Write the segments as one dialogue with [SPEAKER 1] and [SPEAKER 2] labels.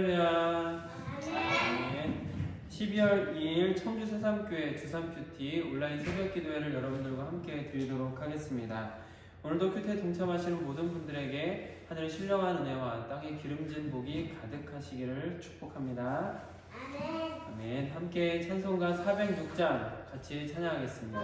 [SPEAKER 1] 할렐루야. 네. 12월 2일 청주 새삼교회 주삼큐티 온라인 새벽 기도회를 여러분들과 함께 드리도록 하겠습니다. 오늘도 큐티에 동참하시는 모든 분들에게 하늘의 신령한 은혜와 땅의 기름진 복이 가득하시기를 축복합니다. 아멘. 함께 찬송가 406장 같이 찬양하겠습니다.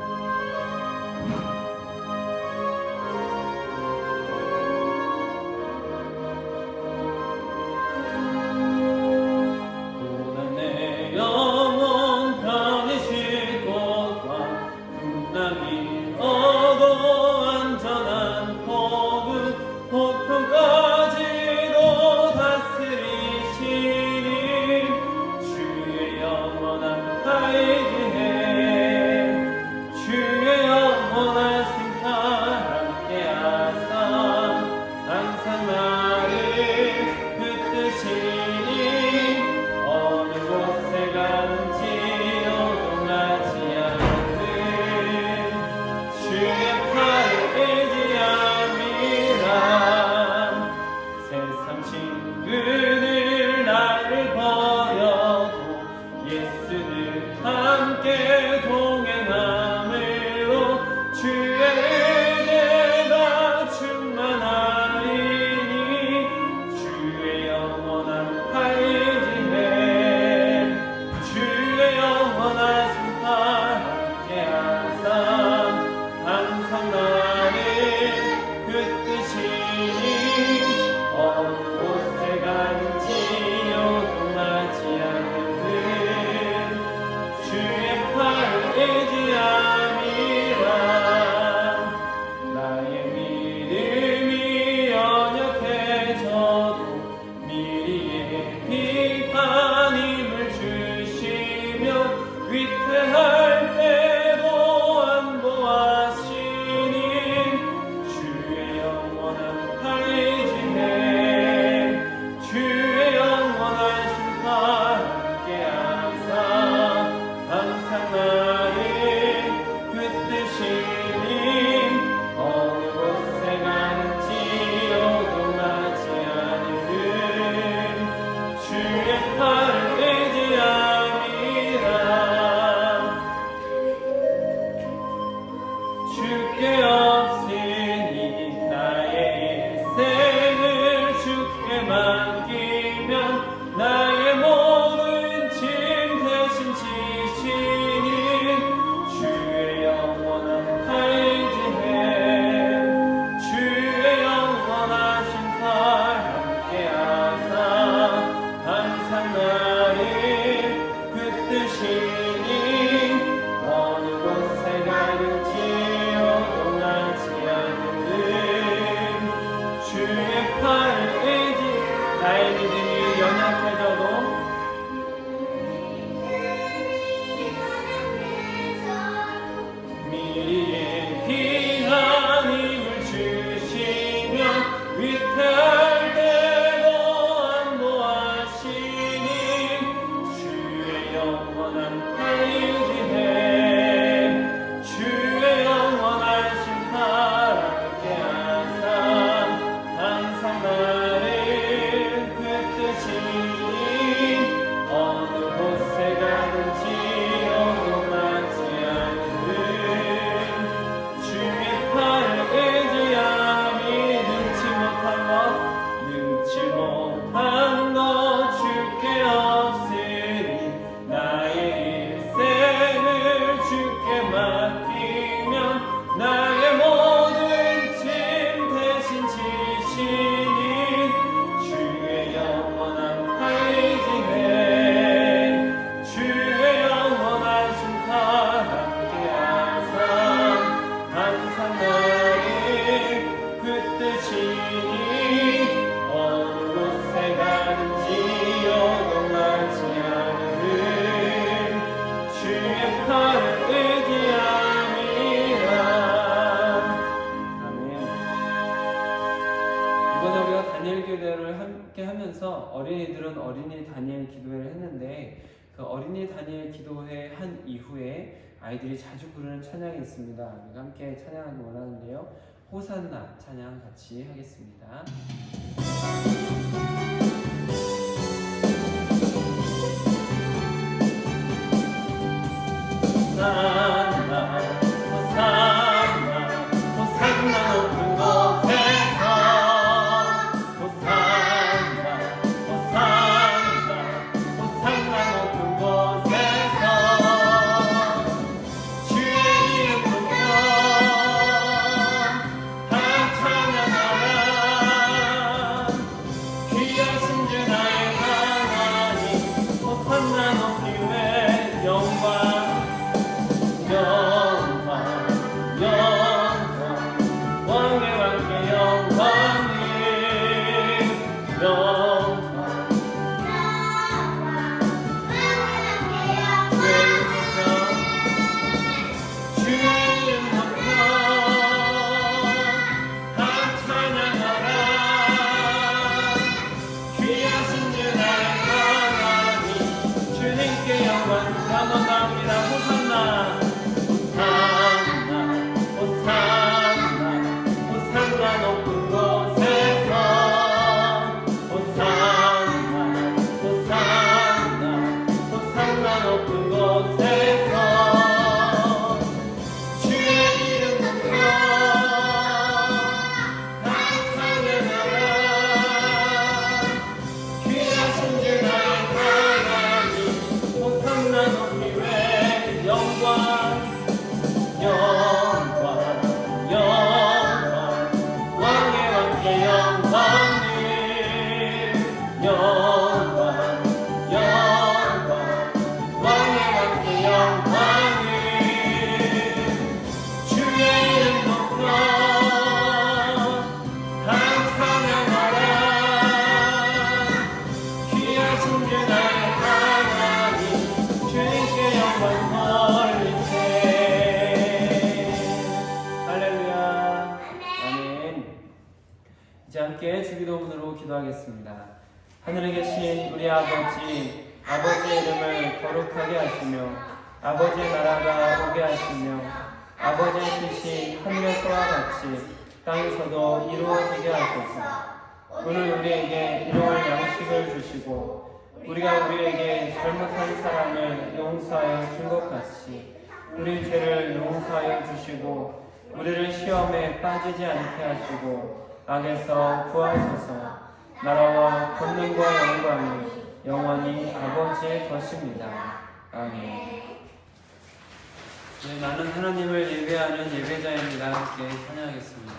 [SPEAKER 1] 어린이들은 어린이 다니엘 기도회를 했는데 그 어린이 다니엘 기도회 한 이후에 아이들이 자주 부르는 찬양이 있습니다. 우리가 함께 찬양하기 원하는데요. 호산나 찬양 같이 하겠습니다. 이제 함께 주기도문으로 기도하겠습니다. 하늘에 계신 우리 아버지, 아버지의 이름을 거룩하게 하시며 아버지의 나라가 오게 하시며 아버지의 뜻이 하늘에서와 같이 땅에서도 이루어지게 하소서. 오늘 우리에게 일용할 양식을 주시고 우리가 우리에게 잘못한 사람을 용서하여 준 것 같이 우리 죄를 용서하여 주시고 우리를 시험에 빠지지 않게 하시고 악에서 구하소서. 나라와 권능과 영광이 영원히 아버지의 것입니다. 아멘. 네, 나는 하나님을 예배하는 예배자입니다. 함께 찬양하겠습니다.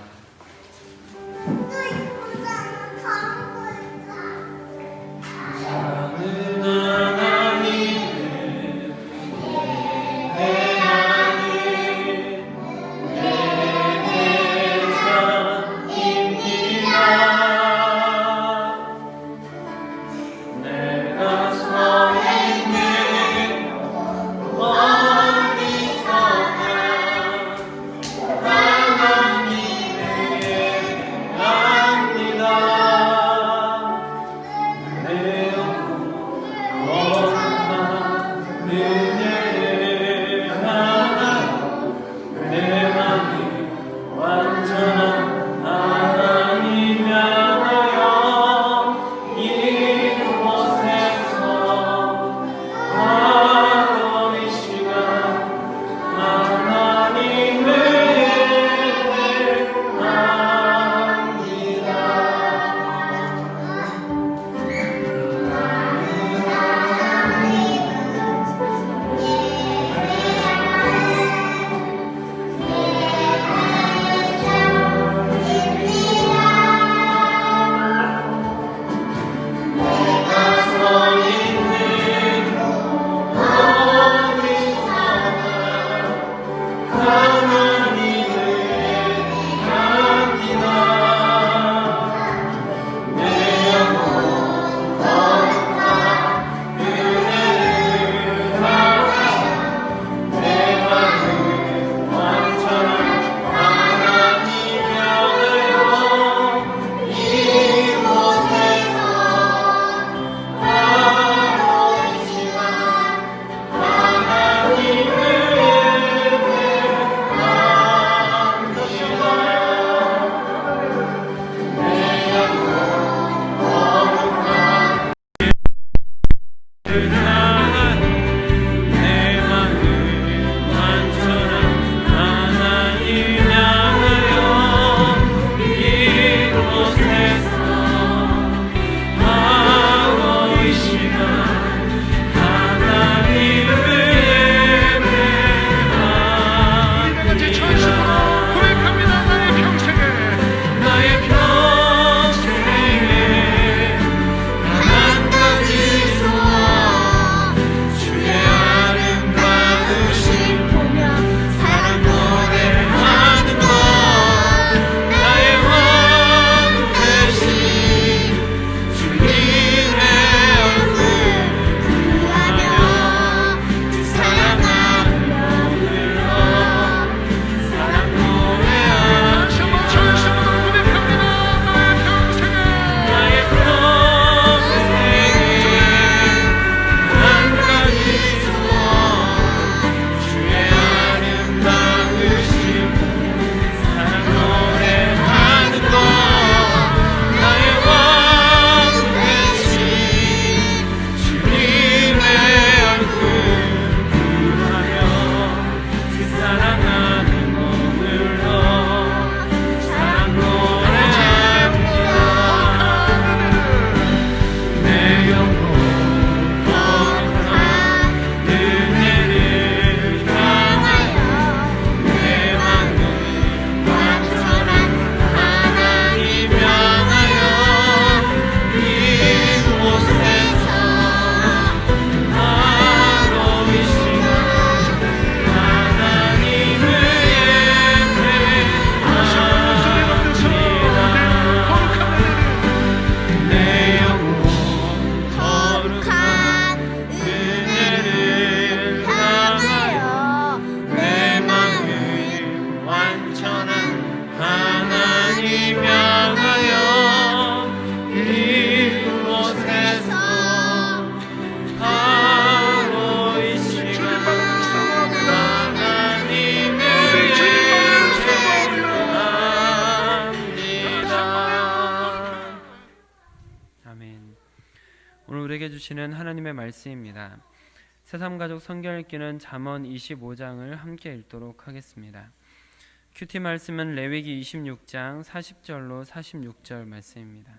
[SPEAKER 1] 나는 하나님을
[SPEAKER 2] 하나님의
[SPEAKER 1] 주시는 하나님의 말씀입니다. 새삼가족 성경 읽기는 잠언 25장을 함께 읽도록 하겠습니다. 큐티 말씀은 레위기 26장 40절로 46절 말씀입니다.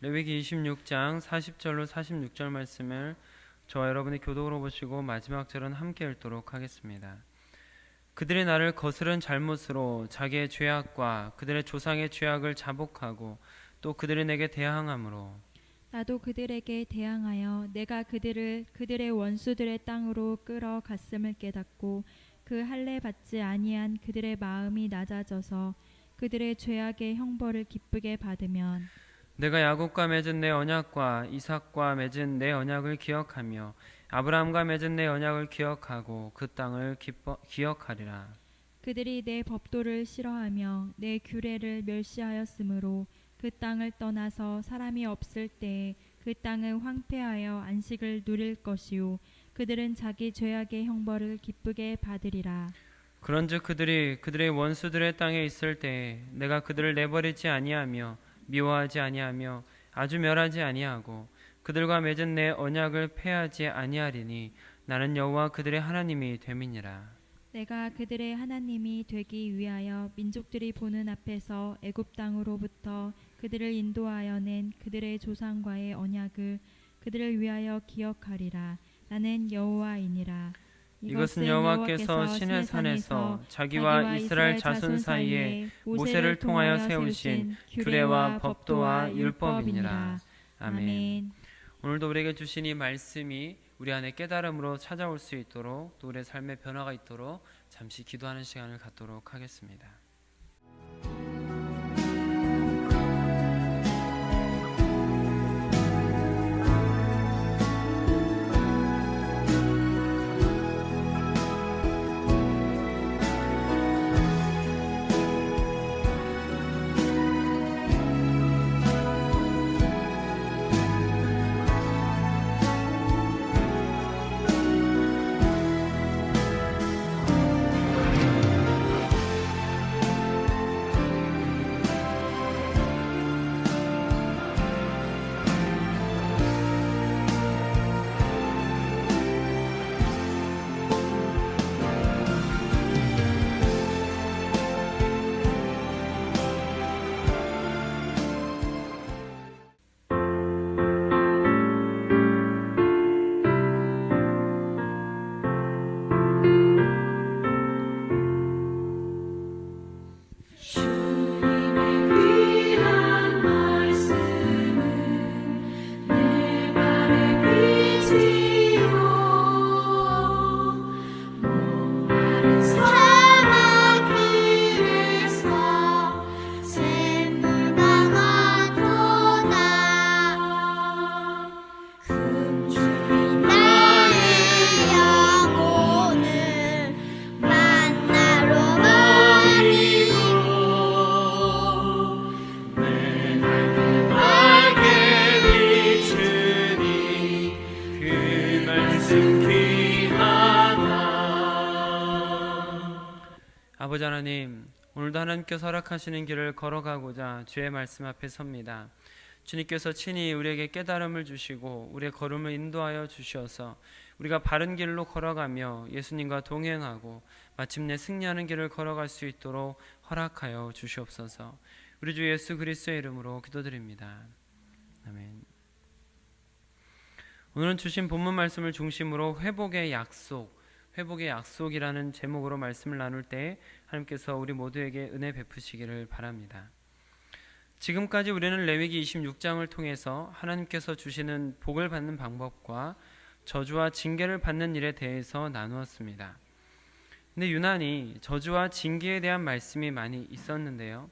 [SPEAKER 1] 레위기 26장 40절로 46절 말씀을 저와 여러분이 교독으로 보시고 마지막 절은 함께 읽도록 하겠습니다. 그들이 나를 거스른 잘못으로 자기의 죄악과 그들의 조상의 죄악을 자복하고 또 그들이 내게 대항함으로
[SPEAKER 2] 나도 그들에게 대항하여 내가 그들을 그들의 원수들의 땅으로 끌어갔음을 깨닫고 그 할례 받지 아니한 그들의 마음이 낮아져서 그들의 죄악의 형벌을 기쁘게 받으면
[SPEAKER 1] 내가 야곱과 맺은 내 언약과 이삭과 맺은 내 언약을 기억하며 아브라함과 맺은 내 언약을 기억하고 그 땅을 기억하리라.
[SPEAKER 2] 그들이 내 법도를 싫어하며 내 규례를 멸시하였으므로 그 땅을 떠나서 사람이 없을 때에 그 땅은 황폐하여 안식을 누릴 것이요 그들은 자기 죄악의 형벌을 기쁘게 받으리라.
[SPEAKER 1] 그런즉 그들이 그들의 원수들의 땅에 있을 때에 내가 그들을 내버리지 아니하며 미워하지 아니하며 아주 멸하지 아니하고 그들과 맺은 내 언약을 폐하지 아니하리니 나는 여호와 그들의 하나님이 됨이니라.
[SPEAKER 2] 내가 그들의 하나님이 되기 위하여 민족들이 보는 앞에서 애굽 땅으로부터 그들을 인도하여 낸 그들의 조상과의 언약을 그들을 위하여 기억하리라. 나는 여호와이니라.
[SPEAKER 1] 이것은 여호와께서 시내 산에서 자기와 이스라엘 자손 사이에 모세를 통하여 세우신 규례와 법도와 율법이니라. 아멘. 오늘도 우리에게 주신 이 말씀이 우리 안에 깨달음으로 찾아올 수 있도록 또 우리의 삶의 변화가 있도록 잠시 기도하는 시간을 갖도록 하겠습니다. 아버지 하나님, 오늘도 하나님께서 허락하시는 길을 걸어가고자 주의 말씀 앞에 섭니다. 주님께서 친히 우리에게 깨달음을 주시고 우리의 걸음을 인도하여 주셔서 우리가 바른 길로 걸어가며 예수님과 동행하고 마침내 승리하는 길을 걸어갈 수 있도록 허락하여 주시옵소서. 우리 주 예수 그리스도의 이름으로 기도드립니다. 아멘. 오늘은 주신 본문 말씀을 중심으로 회복의 약속이라는 제목으로 말씀을 나눌 때 하나님께서 우리 모두에게 은혜 베푸시기를 바랍니다. 지금까지 우리는 레위기 26장을 통해서 하나님께서 주시는 복을 받는 방법과 저주와 징계를 받는 일에 대해서 나누었습니다. 근데 유난히 저주와 징계에 대한 말씀이 많이 있었는데요.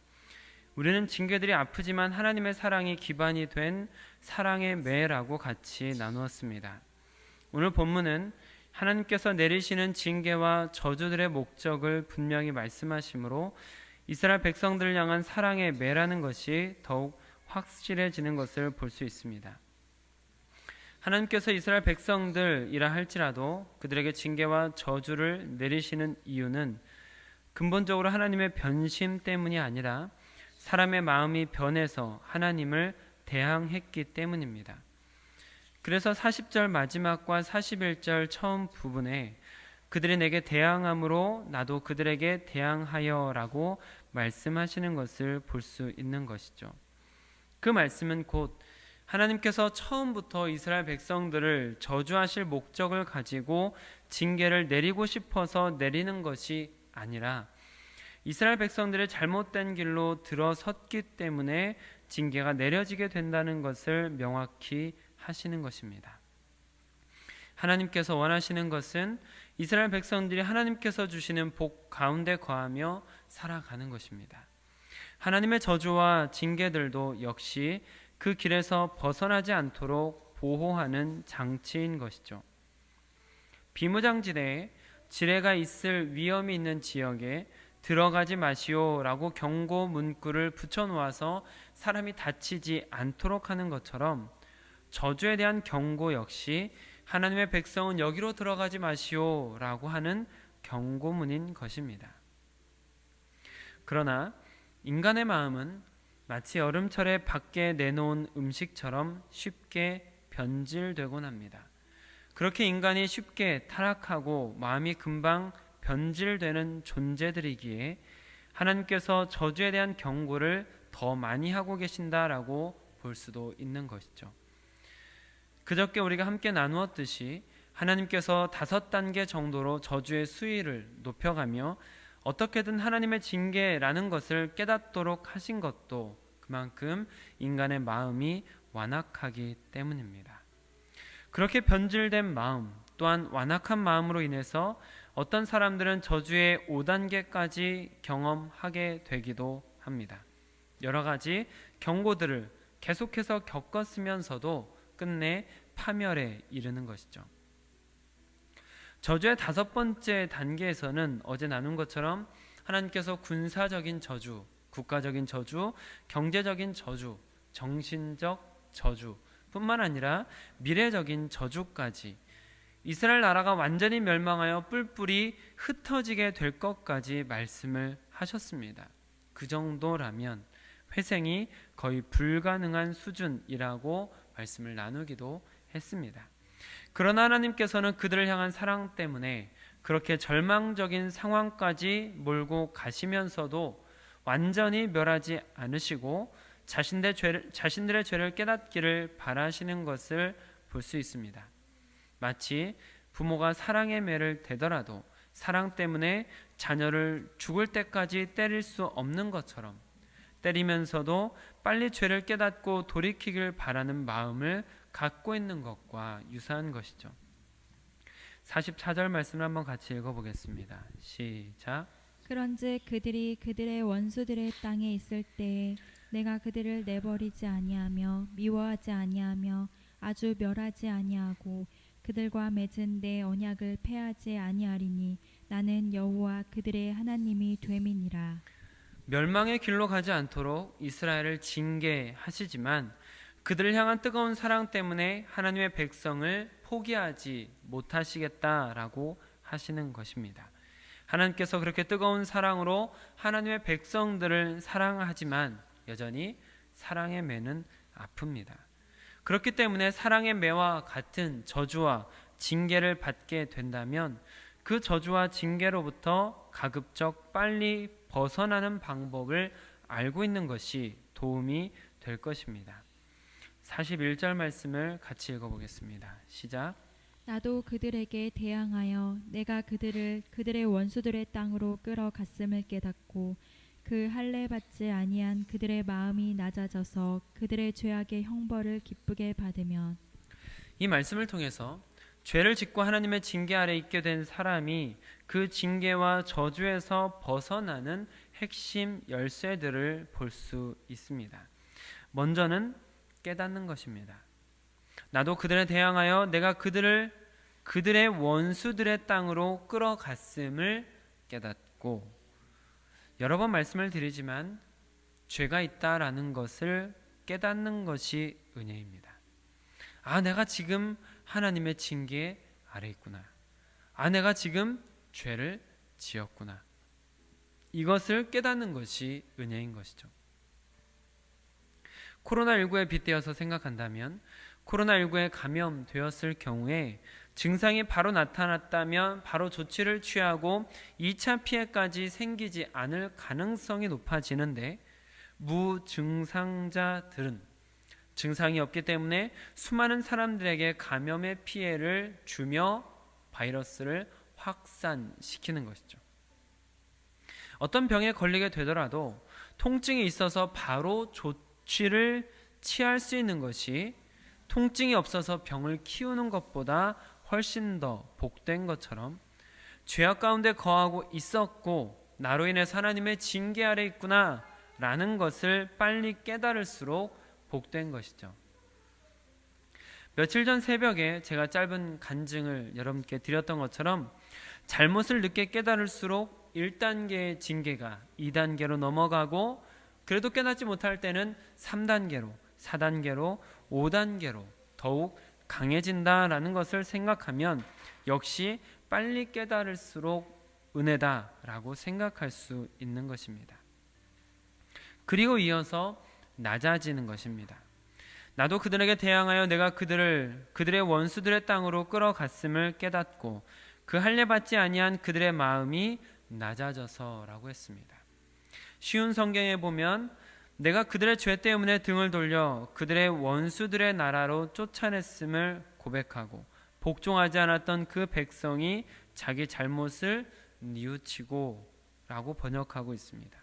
[SPEAKER 1] 우리는 징계들이 아프지만 하나님의 사랑이 기반이 된 사랑의 매라고 같이 나누었습니다. 오늘 본문은 하나님께서 내리시는 징계와 저주들의 목적을 분명히 말씀하시므로 이스라엘 백성들을 향한 사랑의 매라는 것이 더욱 확실해지는 것을 볼 수 있습니다. 하나님께서 이스라엘 백성들이라 할지라도 그들에게 징계와 저주를 내리시는 이유는 근본적으로 하나님의 변심 때문이 아니라 사람의 마음이 변해서 하나님을 대항했기 때문입니다. 그래서 40절 마지막과 41절 처음 부분에 그들이 내게 대항함으로 나도 그들에게 대항하여라고 말씀하시는 것을 볼 수 있는 것이죠. 그 말씀은 곧 하나님께서 처음부터 이스라엘 백성들을 저주하실 목적을 가지고 징계를 내리고 싶어서 내리는 것이 아니라 이스라엘 백성들의 잘못된 길로 들어섰기 때문에 징계가 내려지게 된다는 것을 명확히 하시는 것입니다. 하나님께서 원하시는 것은 이스라엘 백성들이 하나님께서 주시는 복 가운데 거하며 살아가는 것입니다. 하나님의 저주와 징계들도 역시 그 길에서 벗어나지 않도록 보호하는 장치인 것이죠. 비무장지대에 지뢰가 있을 위험이 있는 지역에 들어가지 마시오라고 경고 문구를 붙여놓아서 사람이 다치지 않도록 하는 것처럼 저주에 대한 경고 역시 하나님의 백성은 여기로 들어가지 마시오라고 하는 경고문인 것입니다. 그러나 인간의 마음은 마치 여름철에 밖에 내놓은 음식처럼 쉽게 변질되곤 합니다. 그렇게 인간이 쉽게 타락하고 마음이 금방 변질되는 존재들이기에 하나님께서 저주에 대한 경고를 더 많이 하고 계신다라고 볼 수도 있는 것이죠. 그저께 우리가 함께 나누었듯이 하나님께서 5단계 정도로 저주의 수위를 높여가며 어떻게든 하나님의 징계라는 것을 깨닫도록 하신 것도 그만큼 인간의 마음이 완악하기 때문입니다. 그렇게 변질된 마음 또한 완악한 마음으로 인해서 어떤 사람들은 저주의 5단계까지 경험하게 되기도 합니다. 여러 가지 경고들을 계속해서 겪었으면서도 끝내 파멸에 이르는 것이죠. 저주의 5번째 단계에서는 어제 나눈 것처럼 하나님께서 군사적인 저주, 국가적인 저주, 경제적인 저주, 정신적 저주 뿐만 아니라 미래적인 저주까지 이스라엘 나라가 완전히 멸망하여 뿔뿔이 흩어지게 될 것까지 말씀을 하셨습니다. 그 정도라면 회생이 거의 불가능한 수준이라고 말씀을 나누기도 했습니다. 그러나 하나님께서는 그들을 향한 사랑 때문에 그렇게 절망적인 상황까지 몰고 가시면서도 완전히 멸하지 않으시고 자신들의 죄를 깨닫기를 바라시는 것을 볼 수 있습니다. 마치 부모가 사랑의 매를 대더라도 사랑 때문에 자녀를 죽을 때까지 때릴 수 없는 것처럼 때리면서도 빨리 죄를 깨닫고 돌이키길 바라는 마음을 갖고 있는 것과 유사한 것이죠. 44절 말씀을 한번 같이 읽어보겠습니다. 시작.
[SPEAKER 2] 그런즉 그들이 그들의 원수들의 땅에 있을 때에 내가 그들을 내버리지 아니하며 미워하지 아니하며 아주 멸하지 아니하고 그들과 맺은 내 언약을 폐하지 아니하리니 나는 여호와 그들의 하나님이 됨이니라.
[SPEAKER 1] 멸망의 길로 가지 않도록 이스라엘을 징계하시지만 그들을 향한 뜨거운 사랑 때문에 하나님의 백성을 포기하지 못하시겠다라고 하시는 것입니다. 하나님께서 그렇게 뜨거운 사랑으로 하나님의 백성들을 사랑하지만 여전히 사랑의 매는 아픕니다. 그렇기 때문에 사랑의 매와 같은 저주와 징계를 받게 된다면 그 저주와 징계로부터 가급적 빨리 벗어나는 방법을 알고 있는 것이 도움이 될 것입니다. 41절 말씀을 같이 읽어보겠습니다. 시작.
[SPEAKER 2] 나도 그들에게 대항하여 내가 그들을 그들의 원수들의 땅으로 끌어갔음을 깨닫고 그 할례 받지 아니한 그들의 마음이 낮아져서 그들의 죄악의 형벌을 기쁘게 받으면.
[SPEAKER 1] 이 말씀을 통해서 죄를 짓고 하나님의 징계 아래 있게 된 사람이 그 징계와 저주에서 벗어나는 핵심 열쇠들을 볼 수 있습니다. 먼저는 깨닫는 것입니다. 나도 그들에 대항하여 내가 그들의 원수들의 땅으로 끌어갔음을 깨닫고, 여러 번 말씀을 드리지만 죄가 있다라는 것을 깨닫는 것이 은혜입니다. 아, 내가 지금 하나님의 징계 아래 있구나. 아, 내가 지금 죄를 지었구나. 이것을 깨닫는 것이 은혜인 것이죠. 코로나19에 빗대어서 생각한다면 코로나19에 감염되었을 경우에 증상이 바로 나타났다면 바로 조치를 취하고 2차 피해까지 생기지 않을 가능성이 높아지는데, 무증상자들은 증상이 없기 때문에 수많은 사람들에게 감염의 피해를 주며 바이러스를 확산시키는 것이죠. 어떤 병에 걸리게 되더라도 통증이 있어서 바로 조치를 취할 수 있는 것이 통증이 없어서 병을 키우는 것보다 훨씬 더 복된 것처럼, 죄악 가운데 거하고 있었고 나로 인해 하나님의 징계 아래 있구나 라는 것을 빨리 깨달을수록 복된 것이죠. 며칠 전 새벽에 제가 짧은 간증을 여러분께 드렸던 것처럼, 잘못을 늦게 깨달을수록 1단계의 징계가 2단계로 넘어가고, 그래도 깨닫지 못할 때는 3단계로, 4단계로, 5단계로 더욱 강해진다라는 것을 생각하면 역시 빨리 깨달을수록 은혜다라고 생각할 수 있는 것입니다. 그리고 이어서 낮아지는 것입니다. 나도 그들에게 대항하여 내가 그들의 원수들의 땅으로 끌어갔음을 깨닫고 그 할례 받지 아니한 그들의 마음이 낮아져서라고 했습니다. 쉬운 성경에 보면 내가 그들의 죄 때문에 등을 돌려 그들의 원수들의 나라로 쫓아냈음을 고백하고 복종하지 않았던 그 백성이 자기 잘못을 뉘우치고 라고 번역하고 있습니다.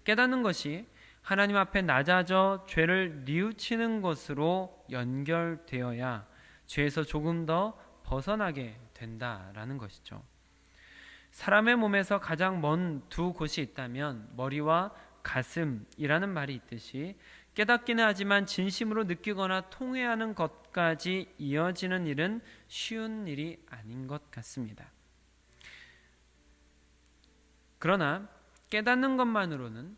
[SPEAKER 1] 깨닫는 것이 하나님 앞에 낮아져 죄를 뉘우치는 것으로 연결되어야 죄에서 조금 더 벗어나게 된다라는 것이죠. 사람의 몸에서 가장 먼 두 곳이 있다면 머리와 가슴이라는 말이 있듯이, 깨닫기는 하지만 진심으로 느끼거나 통회하는 것까지 이어지는 일은 쉬운 일이 아닌 것 같습니다. 그러나 깨닫는 것만으로는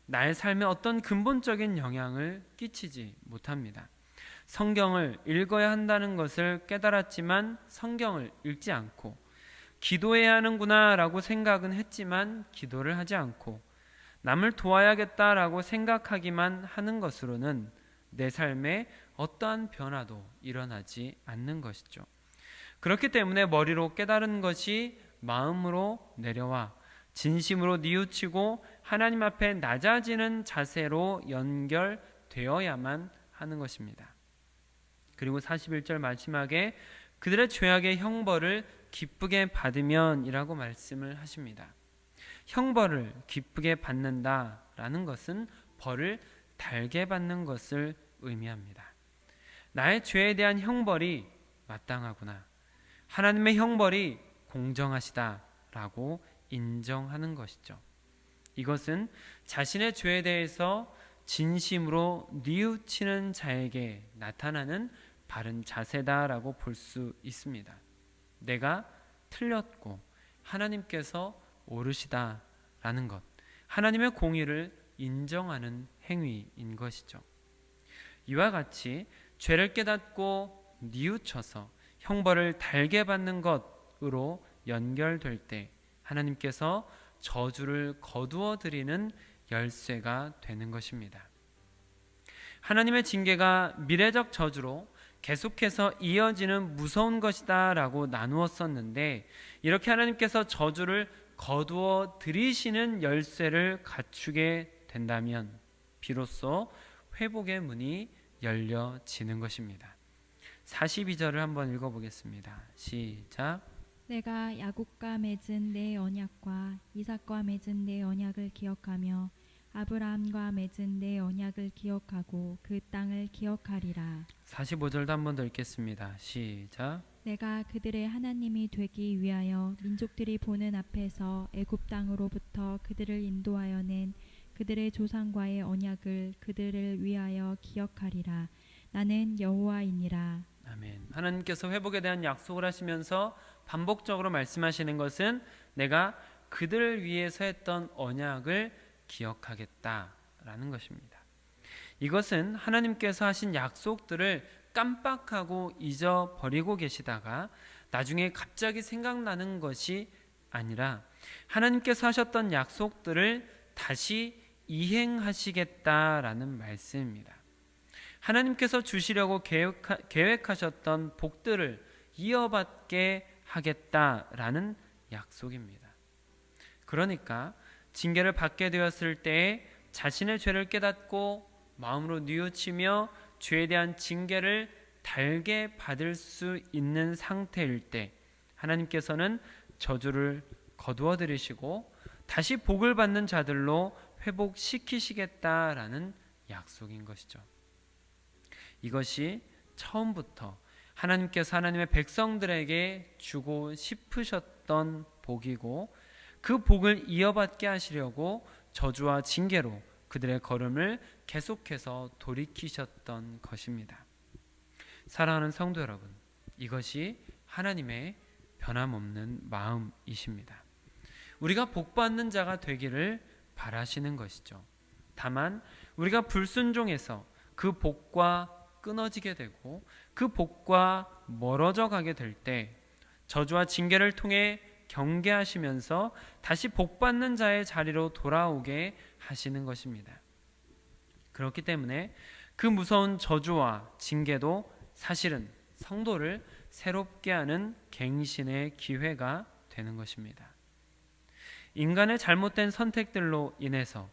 [SPEAKER 1] 나의 삶에 어떤 근본적인 영향을 끼치지 못합니다. 성경을 읽어야 한다는 것을 깨달았지만 성경을 읽지 않고, 기도해야 하는구나 라고 생각은 했지만 기도를 하지 않고, 남을 도와야겠다라고 생각하기만 하는 것으로는 내 삶에 어떠한 변화도 일어나지 않는 것이죠. 그렇기 때문에 머리로 깨달은 것이 마음으로 내려와 진심으로 뉘우치고 하나님 앞에 낮아지는 자세로 연결되어야만 하는 것입니다. 그리고 41절 마지막에 그들의 죄악의 형벌을 기쁘게 받으면 이라고 말씀을 하십니다. 형벌을 기쁘게 받는다라는 것은 벌을 달게 받는 것을 의미합니다. 나의 죄에 대한 형벌이 마땅하구나, 하나님의 형벌이 공정하시다라고 인정하는 것이죠. 이것은 자신의 죄에 대해서 진심으로 뉘우치는 자에게 나타나는 바른 자세다라고 볼 수 있습니다. 내가 틀렸고 하나님께서 옳으시다라는 것, 하나님의 공의를 인정하는 행위인 것이죠. 이와 같이 죄를 깨닫고 뉘우쳐서 형벌을 달게 받는 것으로 연결될 때 하나님께서 저주를 거두어 드리는 열쇠가 되는 것입니다. 하나님의 징계가 미래적 저주로 계속해서 이어지는 무서운 것이다 라고 나누었었는데, 이렇게 하나님께서 저주를 거두어 들이시는 열쇠를 갖추게 된다면 비로소 회복의 문이 열려지는 것입니다. 42절을 한번 읽어보겠습니다. 시작.
[SPEAKER 2] 내가 야곱과 맺은 내 언약과 이삭과 맺은 내 언약을 기억하며 아브라함과 맺은 내 언약을 기억하고 그 땅을 기억하리라.
[SPEAKER 1] 45절도 한번 더 읽겠습니다. 시작.
[SPEAKER 2] 내가 그들의 하나님이 되기 위하여 민족들이 보는 앞에서 애굽 땅으로부터 그들을 인도하여 낸 그들의 조상과의 언약을 그들을 위하여 기억하리라. 나는 여호와이니라.
[SPEAKER 1] 아멘. 하나님께서 회복에 대한 약속을 하시면서 반복적으로 말씀하시는 것은 내가 그들을 위해서 했던 언약을 기억하겠다라는 것입니다. 이것은 하나님께서 하신 약속들을 깜빡하고 잊어버리고 계시다가 나중에 갑자기 생각나는 것이 아니라 하나님께서 하셨던 약속들을 다시 이행하시겠다라는 말씀입니다. 하나님께서 주시려고 계획하셨던 복들을 이어받게 하겠다라는 약속입니다. 그러니까 징계를 받게 되었을 때에 자신의 죄를 깨닫고 마음으로 뉘우치며 죄에 대한 징계를 달게 받을 수 있는 상태일 때 하나님께서는 저주를 거두어 들이시고 다시 복을 받는 자들로 회복시키시겠다라는 약속인 것이죠. 이것이 처음부터 하나님께서 하나님의 백성들에게 주고 싶으셨던 복이고 그 복을 이어받게 하시려고 저주와 징계로 그들의 걸음을 계속해서 돌이키셨던 것입니다. 사랑하는 성도 여러분, 이것이 하나님의 변함없는 마음이십니다. 우리가 복받는 자가 되기를 바라시는 것이죠. 다만 우리가 불순종해서 그 복과 끊어지게 되고 그 복과 멀어져 가게 될 때 저주와 징계를 통해 경계하시면서 다시 복받는 자의 자리로 돌아오게 하시는 것입니다. 그렇기 때문에 그 무서운 저주와 징계도 사실은 성도를 새롭게 하는 갱신의 기회가 되는 것입니다. 인간의 잘못된 선택들로 인해서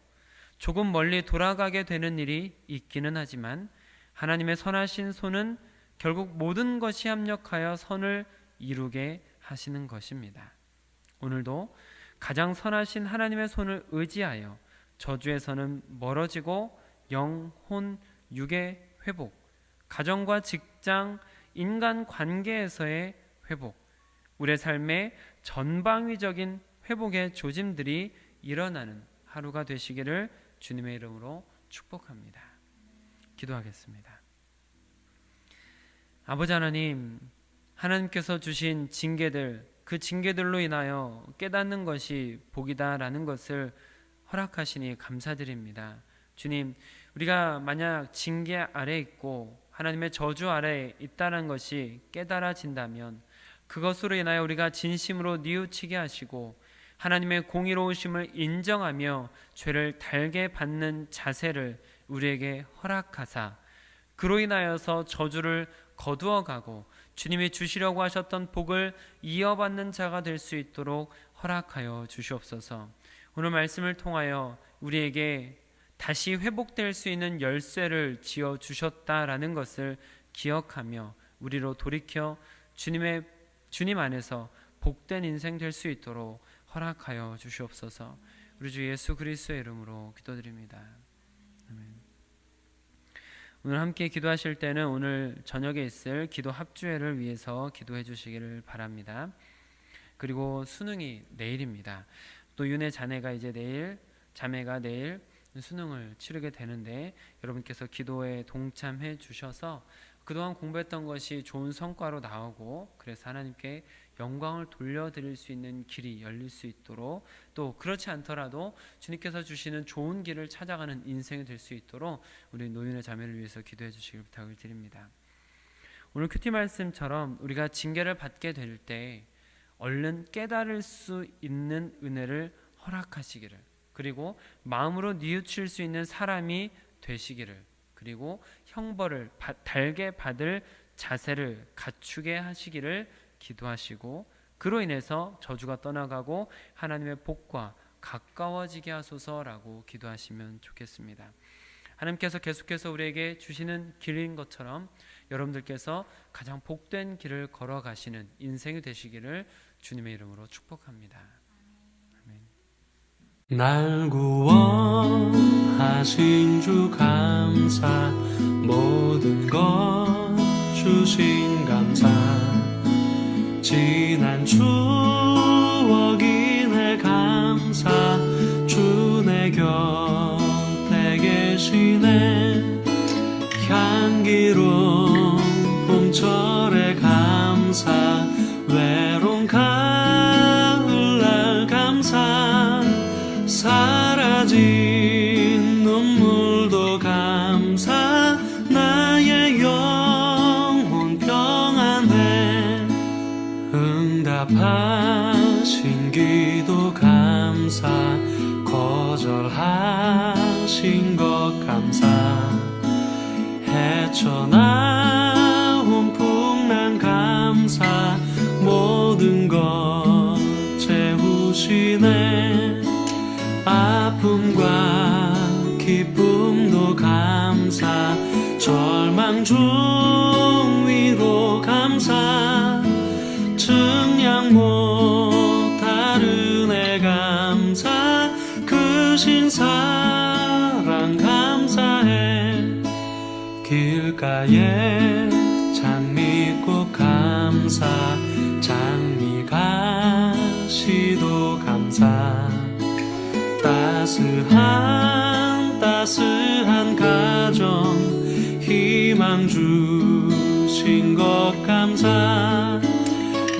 [SPEAKER 1] 조금 멀리 돌아가게 되는 일이 있기는 하지만 하나님의 선하신 손은 결국 모든 것이 합력하여 선을 이루게 하시는 것입니다. 오늘도 가장 선하신 하나님의 손을 의지하여 저주에서는 멀어지고 영혼, 육의 회복, 가정과 직장, 인간 관계에서의 회복, 우리의 삶의 전방위적인 회복의 조짐들이 일어나는 하루가 되시기를 주님의 이름으로 축복합니다. 기도하겠습니다. 아버지 하나님, 하나님께서 주신 징계들, 그 징계들로 인하여 깨닫는 것이 복이다라는 것을 허락하시니 감사드립니다. 주님, 우리가 만약 징계 아래 있고 하나님의 저주 아래 있다는 것이 깨달아진다면 그것으로 인하여 우리가 진심으로 뉘우치게 하시고 하나님의 공의로우심을 인정하며 죄를 달게 받는 자세를 우리에게 허락하사 그로 인하여서 저주를 거두어가고 주님이 주시려고 하셨던 복을 이어받는 자가 될 수 있도록 허락하여 주시옵소서. 오늘 말씀을 통하여 우리에게 다시 회복될 수 있는 열쇠를 지어 주셨다라는 것을 기억하며 우리로 돌이켜 주님 안에서 복된 인생 될 수 있도록 허락하여 주시옵소서. 우리 주 예수 그리스도의 이름으로 기도드립니다. 아멘. 오늘 함께 기도하실 때는 오늘 저녁에 있을 기도 합주회를 위해서 기도해 주시기를 바랍니다. 그리고 수능이 내일입니다. 또 윤혜 자매가 내일 수능을 치르게 되는데 여러분께서 기도에 동참해 주셔서 그동안 공부했던 것이 좋은 성과로 나오고 그래서 하나님께 영광을 돌려드릴 수 있는 길이 열릴 수 있도록 또 그렇지 않더라도 주님께서 주시는 좋은 길을 찾아가는 인생이 될 수 있도록 우리 노인의 자매를 위해서 기도해 주시길 부탁을 드립니다. 오늘 큐티 말씀처럼 우리가 징계를 받게 될 때 얼른 깨달을 수 있는 은혜를 허락하시기를 그리고 마음으로 뉘우칠 수 있는 사람이 되시기를 그리고 형벌을 달게 받을 자세를 갖추게 하시기를 기도하시고 그로 인해서 저주가 떠나가고 하나님의 복과 가까워지게 하소서라고 기도하시면 좋겠습니다. 하나님께서 계속해서 우리에게 주시는 길인 것처럼 여러분들께서 가장 복된 길을 걸어가시는 인생이 되시기를 주님의 이름으로 축복합니다. 아멘.
[SPEAKER 3] 날 구원하신 주 감사 모든 것 주신 감사 지난 추억이네 감사 주 내 곁에 계시네 향기로운 봄철에 감사 외로운 가을날 감사 사라진 눈물도 감사 나의 영혼 평안해 응답하신 기도 감사 거절하지 하신 것 감사 헤쳐나온 풍랑 감사 모든 것 채우시네 아픔과 기쁨도 감사 절망 중 위로 감사 증량 못할 은혜 감사 크신 사랑 감사해 길가에 장미꽃 감사 장미가시도 감사 따스한 가정 희망 주신 것 감사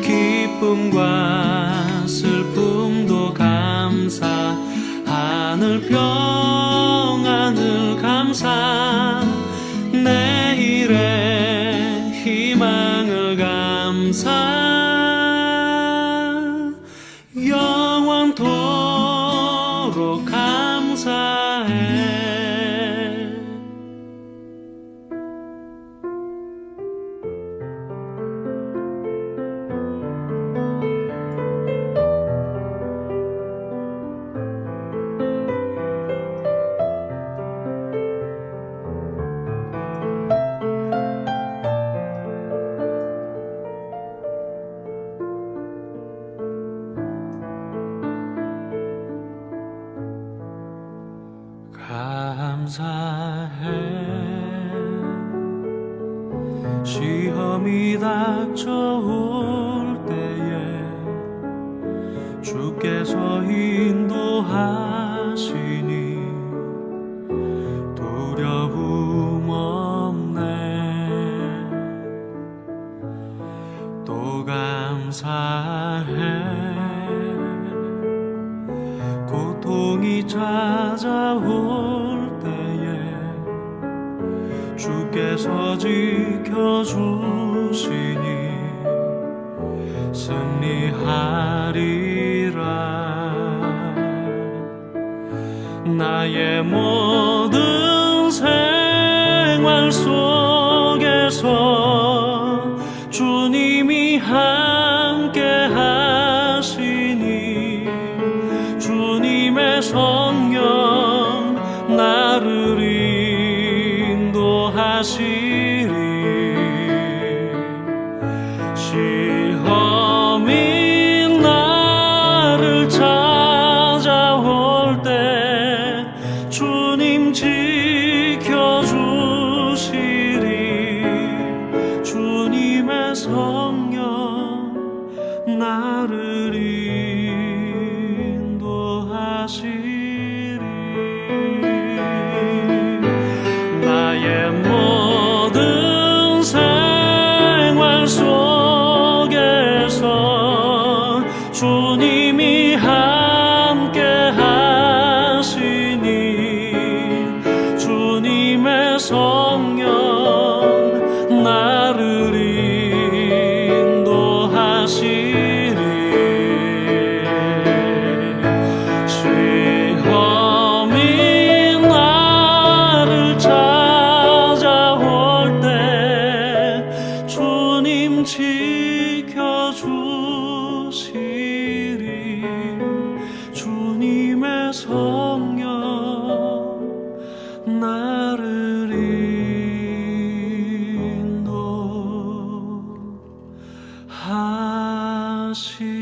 [SPEAKER 3] 기쁨과 슬픔도 감사 하늘 평안을 감사 내일의 희망을 감사 영원토록 감사해 감사해 시험이 닥쳐올 때에 주께서 인도하시니 두려움 없네 또 감사해 고통이 찾아올 때에 주께서 지켜주시니 승리하리라 나의 모든 생활 속에서 주님이 함께 하시니 주님의 성령 나를 인도하시리 시험이 나를 찾아올 때 주님 지켜주시리 주님의 성령 나를 인도하시리 나의 모든 생활 속에서 주님이 함께 하시니 주님의 성령 나를 인도하시리 시험이 나를 찾아올 때 주님 지켜주시리 주님의 성령 나를 인도하시리